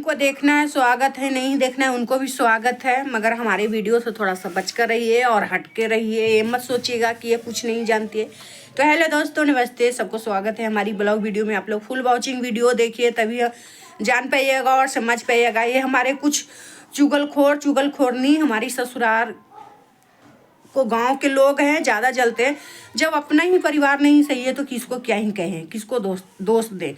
उनको देखना है स्वागत है, नहीं देखना है उनको भी स्वागत है, मगर हमारे वीडियो से थोड़ा सा बच कर रहिए और हट के रहिए। ये मत सोचिएगा कि ये कुछ नहीं जानती है। तो हेलो दोस्तों, नमस्ते, सबको स्वागत है हमारी ब्लॉग वीडियो में। आप लोग फुल वॉचिंग वीडियो देखिए तभी जान पाइएगा और समझ पाइएगा। ये हमारे कुछ चुगलखोर नहीं, हमारी ससुराल को गांव के लोग हैं, ज़्यादा जलते हैं। जब अपना ही परिवार नहीं सही है तो किसको क्या ही कहें, किसको दोष दें।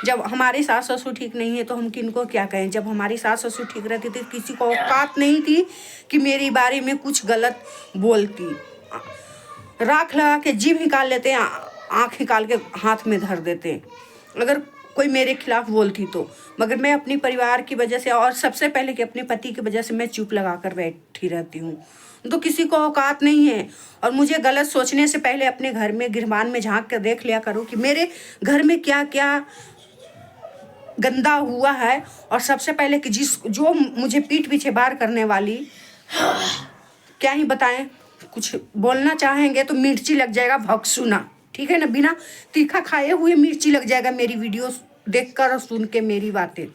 जब हमारे सास ससुर ठीक नहीं है तो हम किनको क्या कहें। जब हमारी सास ससुर ठीक रहती थी किसी को औकात नहीं थी कि मेरी बारे में कुछ गलत बोलती। राख लगा के जीभ निकाल लेते, आँख निकाल के हाथ में धर देते अगर कोई मेरे खिलाफ बोलती तो। मगर मैं अपने परिवार की वजह से और सबसे पहले कि अपने पति की वजह से मैं चुप लगा कर बैठी रहती हूँ। तो किसी को औकात नहीं है। और मुझे गलत सोचने से पहले अपने घर में गिरबान में झांक कर देख लिया करो कि मेरे घर में क्या क्या गंदा हुआ है। और सबसे पहले कि जो मुझे पीठ पीछे बार करने वाली, क्या ही बताएं। कुछ बोलना चाहेंगे तो मिर्ची लग जाएगा भक्सुना, ठीक है ना। बिना तीखा खाए हुए मिर्ची लग जाएगा मेरी वीडियो देखकर और सुन के मेरी बातें।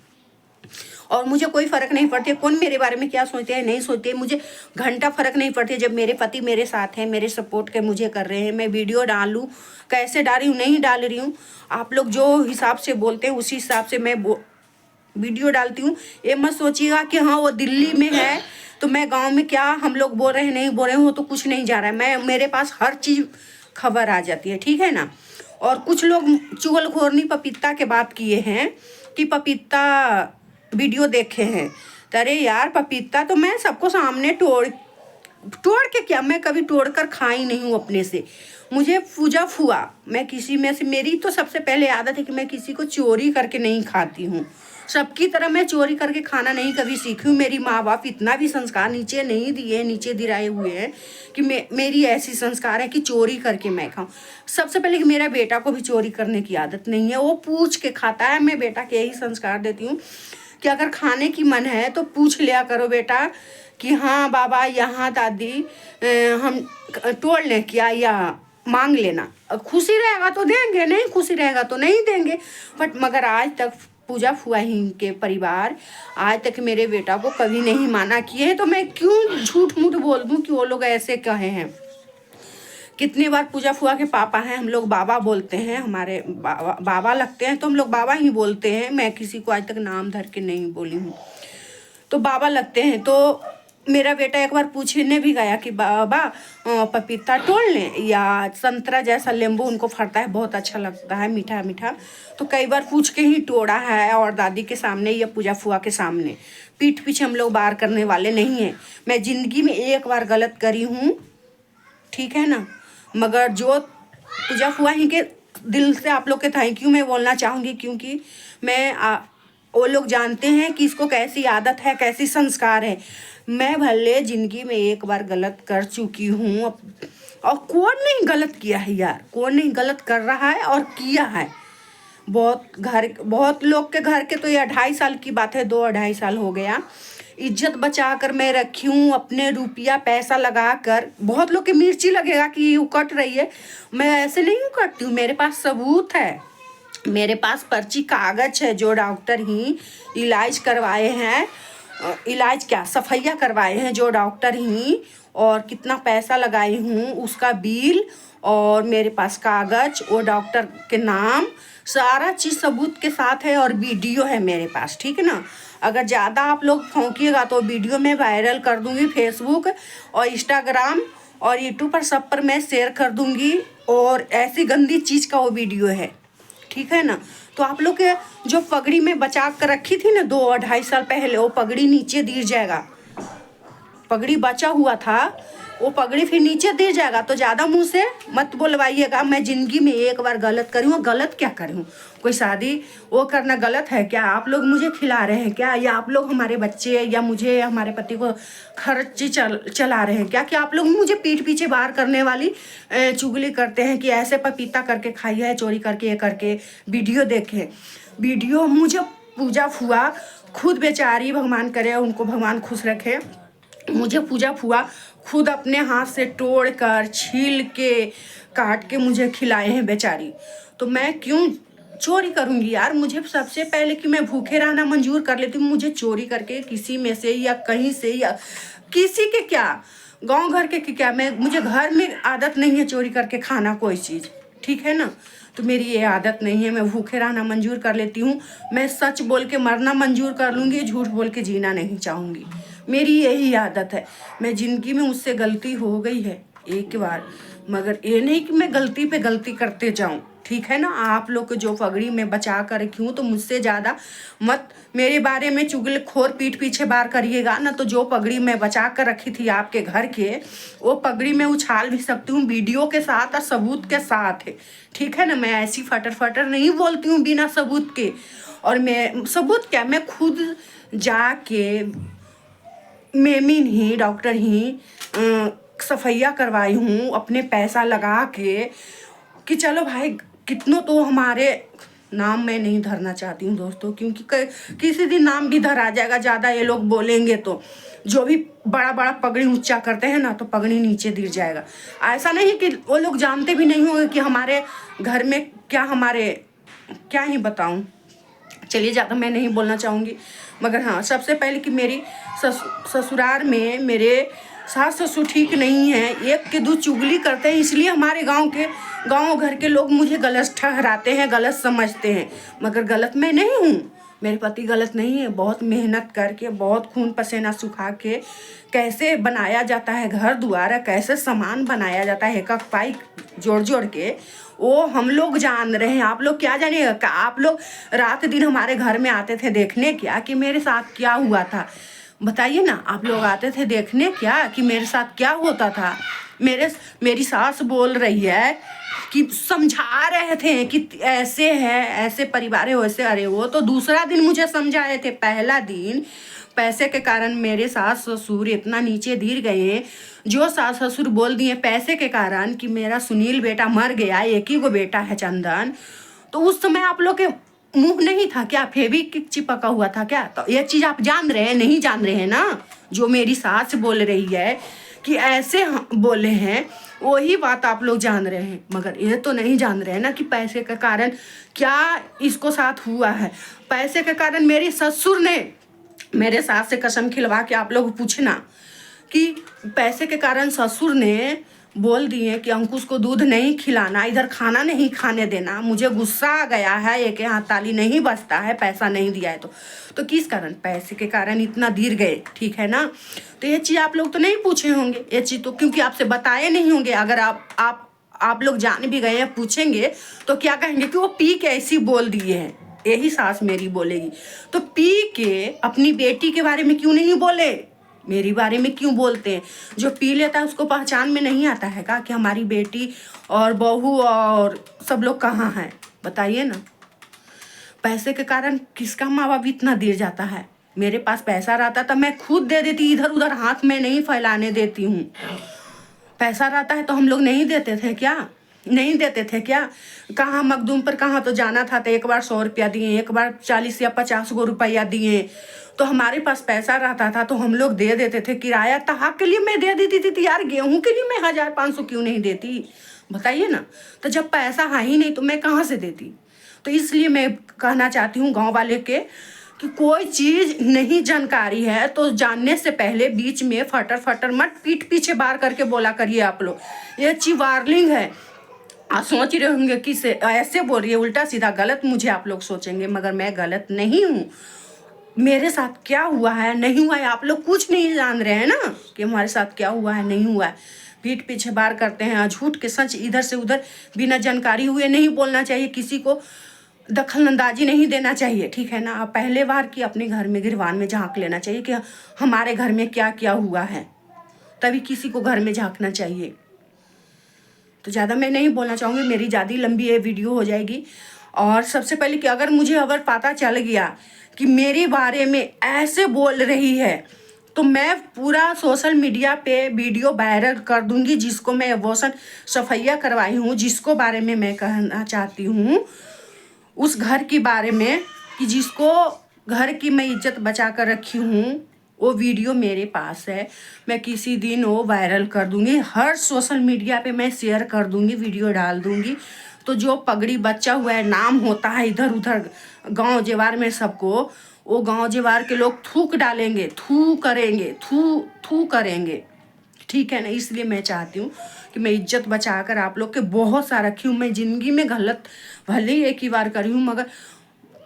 और मुझे कोई फ़र्क नहीं पड़ती है कौन मेरे बारे में क्या सोचते हैं नहीं सोचते, मुझे घंटा फ़र्क नहीं पड़ती। जब मेरे पति मेरे साथ हैं, मेरे सपोर्ट के मुझे कर रहे हैं, मैं वीडियो डालूँ, कैसे डाल रही हूँ नहीं डाल रही हूँ, आप लोग जो हिसाब से बोलते हैं उसी हिसाब से मैं वीडियो डालती हूँ। ये मत सोचिएगा कि हाँ वो दिल्ली में है तो मैं गाँव में क्या हम लोग बोल रहे हैं नहीं बोल रहे हो तो कुछ नहीं जा रहा है। मेरे पास हर चीज़ खबर आ जाती है, ठीक है ना। और कुछ लोग चुगलखोरनी पपीता के बात किए हैं कि पपीता वीडियो देखे हैं। तो अरे यार, पपीता तो मैं सबको सामने तोड़ के क्या, मैं कभी तोड़ कर खाई नहीं हूँ अपने से। मुझे पूजा फुआ, मैं किसी में से, मेरी तो सबसे पहले आदत है कि मैं किसी को चोरी करके नहीं खाती हूँ। सबकी तरह मैं चोरी करके खाना नहीं कभी सीखी हूँ। मेरी माँ बाप इतना भी संस्कार नीचे नहीं दिए, नीचे दिलाए हुए हैं कि मेरी ऐसी संस्कार है कि चोरी करके मैं खाऊं। सबसे पहले कि मेरा बेटा को भी चोरी करने की आदत नहीं है, वो पूछ के खाता है। मैं बेटा के यही संस्कार देती हूँ कि अगर खाने की मन है तो पूछ लिया करो बेटा कि हाँ बाबा यहाँ दादी हम तोड़ लें क्या, या मांग लेना। खुशी रहेगा तो देंगे, नहीं खुशी रहेगा तो नहीं देंगे। बट मगर आज तक पूजा फुआ ही के परिवार आज तक मेरे बेटा को कभी नहीं माना किए हैं। तो मैं क्यों झूठ मूठ बोल दूँ कि वो लोग ऐसे कहे हैं। कितनी बार पूजा फुआ के पापा हैं, हम लोग बाबा बोलते हैं, हमारे बाबा लगते हैं तो हम लोग बाबा ही बोलते हैं। मैं किसी को आज तक नाम धर के नहीं बोली हूँ, तो बाबा लगते हैं। तो मेरा बेटा एक बार पूछने भी गया कि बाबा पपीता तोड़ लें या संतरा जैसा नींबू उनको फरता है बहुत अच्छा लगता है मीठा मीठा। तो कई बार पूछ के ही तोड़ा है, और दादी के सामने या पूजा फुआ के सामने। पीठ पीछे हम लोग बार करने वाले नहीं हैं। मैं ज़िंदगी में एक बार गलत करी हूँ, ठीक है ना। मगर जो पूजा फुआ ही के दिल से आप लोग के थैंक यू मैं बोलना चाहूँगी, क्योंकि वो लोग जानते हैं कि इसको कैसी आदत है, कैसी संस्कार है। मैं भले ज़िंदगी में एक बार गलत कर चुकी हूँ, और कौन नहीं गलत किया है यार, कौन नहीं गलत कर रहा है और किया है। बहुत लोग के घर के तो ये 2.5 साल की बात है, 2-2.5 साल हो गया। इज्जत बचा कर मैं रखी हूँ, अपने रुपया पैसा लगा कर। बहुत लोग के मिर्ची लगेगा कि ये कट रही है, मैं ऐसे नहीं कटती हूँ। मेरे पास सबूत है, मेरे पास पर्ची कागज है। जो डॉक्टर ही इलाज करवाए हैं, इलाज क्या सफैया करवाए हैं जो डॉक्टर ही, और कितना पैसा लगाई हूँ उसका बिल, और मेरे पास कागज वो डॉक्टर के नाम सारा चीज़ सबूत के साथ है, और वीडियो है मेरे पास, ठीक है ना। अगर ज़्यादा आप लोग फौंकिएगा तो वीडियो में वायरल कर दूँगी, फेसबुक और इंस्टाग्राम और यूट्यूब पर सब पर मैं शेयर कर दूँगी। और ऐसी गंदी चीज़ का वो वीडियो है, ठीक है ना। तो आप लोग के जो पगड़ी में बचा कर रखी थी ना 2-2.5 साल पहले, वो पगड़ी नीचे गिर जाएगा। पगड़ी बचा हुआ था, वो पगड़ी फिर नीचे गिर जाएगा। तो ज़्यादा मुंह से मत बोलवाइएगा। मैं ज़िंदगी में एक बार गलत करी हूँ। गलत क्या करी हूँ, कोई शादी वो करना गलत है क्या? आप लोग मुझे खिला रहे हैं क्या, या आप लोग हमारे बच्चे या मुझे या हमारे पति को खर्ची चला रहे हैं क्या? कि आप लोग मुझे पीठ पीछे बाहर करने वाली चुगली करते हैं कि ऐसे पपीता करके खाई है, चोरी करके ये करके वीडियो देखे। वीडियो मुझे पूजा फुआ खुद बेचारी, भगवान करे उनको भगवान खुश रखे, मुझे पूजा फुआ खुद अपने हाथ से तोड़ कर छील के काट के मुझे खिलाए हैं बेचारी। तो मैं क्यों चोरी करूंगी यार? मुझे सबसे पहले कि मैं भूखे रहना मंजूर कर लेती हूँ, मुझे चोरी करके किसी में से या कहीं से या किसी के क्या, गांव घर के क्या, मुझे घर में आदत नहीं है चोरी करके खाना कोई चीज़, ठीक है ना? तो मेरी ये आदत नहीं है, मैं भूखे रहना मंजूर कर लेती हूँ। मैं सच बोल के मरना मंजूर कर लूँगी, झूठ बोल के जीना नहीं चाहूँगी। मेरी यही आदत है। मैं ज़िंदगी में मुझसे गलती हो गई है एक बार, मगर ये नहीं कि मैं गलती पे गलती करते जाऊँ, ठीक है ना? आप लोग को जो पगड़ी में बचा कर रखी हूँ, तो मुझसे ज़्यादा मत मेरे बारे में चुगलखोर पीठ पीछे बार करिएगा ना। तो जो पगड़ी मैं बचा कर रखी थी आपके घर के, वो पगड़ी मैं उछाल भी सकती हूँ वीडियो के साथ और सबूत के साथ है, ठीक है ना? मैं ऐसी फटर फटर नहीं बोलती हूँ बिना सबूत के। और मैं सबूत क्या, मैं खुद जाके मेमिन ही डॉक्टर ही सफैया करवाई हूँ अपने पैसा लगा के, कि चलो भाई कितनों तो हमारे नाम मैं नहीं धरना चाहती हूँ दोस्तों, क्योंकि किसी दिन नाम भी धरा जाएगा, ज़्यादा ये लोग बोलेंगे तो। जो भी बड़ा बड़ा पगड़ी ऊंचा करते हैं ना, तो पगड़ी नीचे गिर जाएगा। ऐसा नहीं कि वो लोग जानते भी नहीं होंगे कि हमारे घर में क्या, हमारे क्या ही बताऊँ। चलिए, ज़्यादा मैं नहीं बोलना चाहूँगी, मगर हाँ, सबसे पहले कि मेरी ससुराल में मेरे सास ससुर ठीक नहीं है, एक के दो चुगली करते हैं, इसलिए हमारे गांव घर के लोग मुझे गलत ठहराते हैं, गलत समझते हैं। मगर गलत मैं नहीं हूँ, मेरे पति गलत नहीं है। बहुत मेहनत करके, बहुत खून पसीना सुखा के कैसे बनाया जाता है घर द्वारा, कैसे सामान बनाया जाता है, एक एक पाई जोड़ जोड़ के, वो हम लोग जान रहे हैं। आप लोग क्या जानिएगा? आप लोग रात दिन हमारे घर में आते थे देखने क्या कि मेरे साथ क्या हुआ था? बताइए ना, आप लोग आते थे देखने क्या कि मेरे साथ क्या होता था? मेरी सास बोल रही है कि समझा रहे थे कि ऐसे है, ऐसे परिवार है, वैसे। अरे वो तो दूसरा दिन मुझे समझाए थे। पहला दिन पैसे के कारण मेरे सास ससुर इतना नीचे गिर गए। जो सास ससुर बोल दिए पैसे के कारण कि मेरा सुनील बेटा मर गया, एक ही वो बेटा है चंदन, तो उस समय आप लोग के मुंह नहीं था क्या? फेविक्विक चिपका हुआ था क्या? तो ये चीज आप जान रहे हैं? नहीं जान रहे हैं ना? जो मेरी सास बोल रही है कि ऐसे बोले हैं, वही बात आप लोग जान रहे हैं, मगर ये तो नहीं जान रहे हैं ना कि पैसे के कारण क्या इसको साथ हुआ है। पैसे के कारण मेरी ससुर ने मेरे सास से कसम खिलवा के, आप लोग पूछना कि पैसे के कारण ससुर ने बोल दिए कि अंकुश को दूध नहीं खिलाना, इधर खाना नहीं खाने देना। मुझे गुस्सा आ गया है, एक हाथ ताली नहीं बजता है, पैसा नहीं दिया है तो किस कारण? पैसे के कारण इतना गिर गए, ठीक है ना? तो ये चीज़ आप लोग तो नहीं पूछे होंगे, ये चीज़ तो क्योंकि आपसे बताए नहीं होंगे। अगर आप लोग जान भी गए हैं, पूछेंगे तो क्या कहेंगे कि वो पी के ऐसी बोल दिए हैं। यही सास मेरी बोलेगी। तो पी के अपनी बेटी के बारे में क्यों नहीं बोले? मेरी बारे में क्यों बोलते हैं? जो पी लेता है उसको पहचान में नहीं आता है का कि हमारी बेटी और बहू और सब लोग कहाँ हैं? बताइए ना। पैसे के कारण किसका माँ बाप इतना गिर जाता है? मेरे पास पैसा रहता तो मैं खुद दे देती, इधर उधर हाथ में नहीं फैलाने देती हूँ। पैसा रहता है तो हम लोग नहीं देते थे क्या? नहीं देते थे क्या? कहाँ मखदूम पर कहाँ तो जाना था तो एक बार 100 रुपया दिए, एक बार 40 या 50 गो रुपया दिए। तो हमारे पास पैसा रहता था तो हम लोग दे देते थे। किराया तहा के लिए मैं दे देती थी यार, गेहूं के लिए मैं 1500 क्यों नहीं देती? बताइए ना। तो जब पैसा है ही नहीं तो मैं कहाँ से देती? तो इसलिए मैं कहना चाहती हूँ गाँव वाले के कि कोई चीज नहीं जानकारी है तो जानने से पहले बीच में फटर फटर मत पीठ पीछे बार करके बोला करिए आप लोग। ये चीज वार्निंग है। आप सोच रहे होंगे कि से ऐसे बोल रही है उल्टा सीधा गलत, मुझे आप लोग सोचेंगे, मगर मैं गलत नहीं हूँ। मेरे साथ क्या हुआ है नहीं हुआ है आप लोग कुछ नहीं जान रहे हैं ना कि हमारे साथ क्या हुआ है नहीं हुआ है। पीठ पीछे बार करते हैं, झूठ के सच इधर से उधर बिना जानकारी हुए नहीं बोलना चाहिए, किसी को दखल अंदाजी नहीं देना चाहिए, ठीक है ना? आप पहले बार की अपने घर में गिरवान में झांक लेना चाहिए कि हमारे घर में क्या क्या हुआ है, तभी किसी को घर में झांकना चाहिए। तो ज़्यादा मैं नहीं बोलना चाहूँगी, मेरी ज़्यादा लंबी ये वीडियो हो जाएगी। और सबसे पहले कि अगर पता चल गया कि मेरे बारे में ऐसे बोल रही है तो मैं पूरा सोशल मीडिया पे वीडियो वायरल कर दूंगी। जिसको मैं अबॉर्शन सफैया करवाई हूँ, जिसको बारे में मैं कहना चाहती हूँ, उस घर के बारे में कि जिसको घर की मैं इज्जत बचा कर रखी हूँ, वो वीडियो मेरे पास है। मैं किसी दिन वो वायरल कर दूंगी, हर सोशल मीडिया पे मैं शेयर कर दूंगी, वीडियो डाल दूंगी। तो जो पगड़ी बच्चा हुआ है, नाम होता है इधर उधर गांव जेवार में सबको, वो गांव जेवार के लोग थूक डालेंगे, थू करेंगे, थू करेंगे, ठीक है ना। इसलिए मैं चाहती हूँ कि मैं इज्जत बचाकर आप लोग के बहुत सा रखी हूँ। मैं ज़िंदगी में गलत भले ही एक ही बार करी हूँ, मगर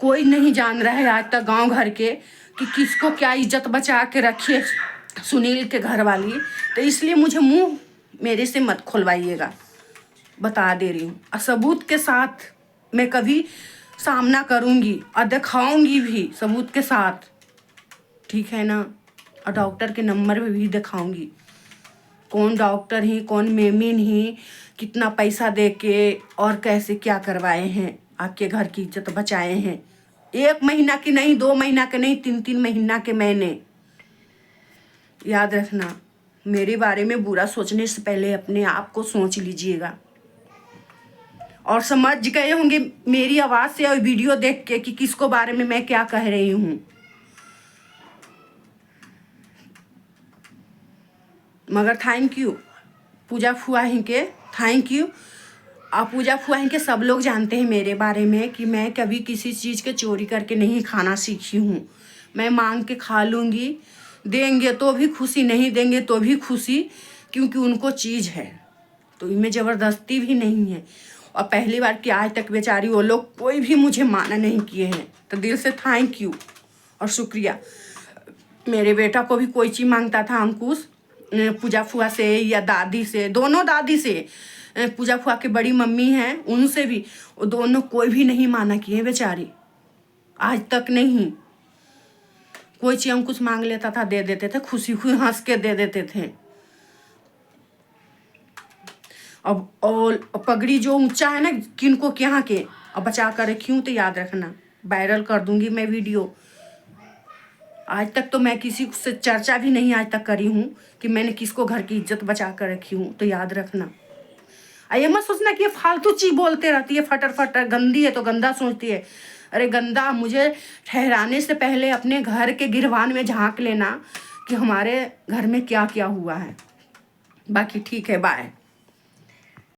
कोई नहीं जान रहा है आज तक गांव घर के कि किसको क्या इज्जत बचा के रखी है सुनील के घर वाली। तो इसलिए मुझे मुंह मेरे से मत खुलवाइएगा, बता दे रही हूँ। और सबूत के साथ मैं कभी सामना करूँगी और दिखाऊँगी भी सबूत के साथ, ठीक है ना। और डॉक्टर के नंबर पे भी दिखाऊँगी कौन डॉक्टर ही, कौन मेमिन ही, कितना पैसा दे के और कैसे क्या करवाए हैं, आपके घर की इज्जत बचाए हैं। 1 महीना की नहीं, 2 महीना के नहीं, 3-3 महीना के मैंने। याद रखना, मेरे बारे में बुरा सोचने से पहले अपने आप को सोच लीजिएगा। और समझ गए होंगे मेरी आवाज़ से और वीडियो देख के कि किसको बारे में मैं क्या कह रही हूँ। मगर थैंक यू पूजा फुआ ही के, थैंक यू। और पूजा फुआ ही के सब लोग जानते हैं मेरे बारे में कि मैं कभी किसी चीज़ के चोरी करके नहीं खाना सीखी हूँ। मैं मांग के खा लूँगी, देंगे तो भी खुशी, नहीं देंगे तो भी खुशी, क्योंकि उनको चीज़ है, तो इनमें ज़बरदस्ती भी नहीं है। और पहली बार कि आज तक बेचारी वो लोग कोई भी मुझे माना नहीं किए हैं, तो दिल से थैंक यू और शुक्रिया। मेरे बेटा को भी कोई चीज़ मांगता था अंकुश, पूजा फुआ से या दादी से, दोनों दादी से, पूजा फुआ की बड़ी मम्मी हैं उनसे भी, वो दोनों कोई भी नहीं माना किए बेचारी, आज तक नहीं। कोई चीज़ अंकुश मांग लेता था, दे देते थे, खुशी खुशी हंस के दे देते थे। अब और पगड़ी जो ऊंचा है ना किनको क्या के, अब बचा कर रखी हूँ, तो याद रखना वायरल कर दूंगी मैं वीडियो। आज तक तो मैं किसी से चर्चा भी नहीं आज तक करी हूँ कि मैंने किसको घर की इज्जत बचा कर रखी हूँ, तो याद रखना। ये मत सोचना कि ये फालतू चीज़ बोलते रहती है, फटर फटर, गंदी है तो गंदा सोचती है। अरे गंदा, मुझे ठहराने से पहले अपने घर के गिरवान में झांक लेना कि हमारे घर में क्या क्या हुआ है। बाकी ठीक है, बाय।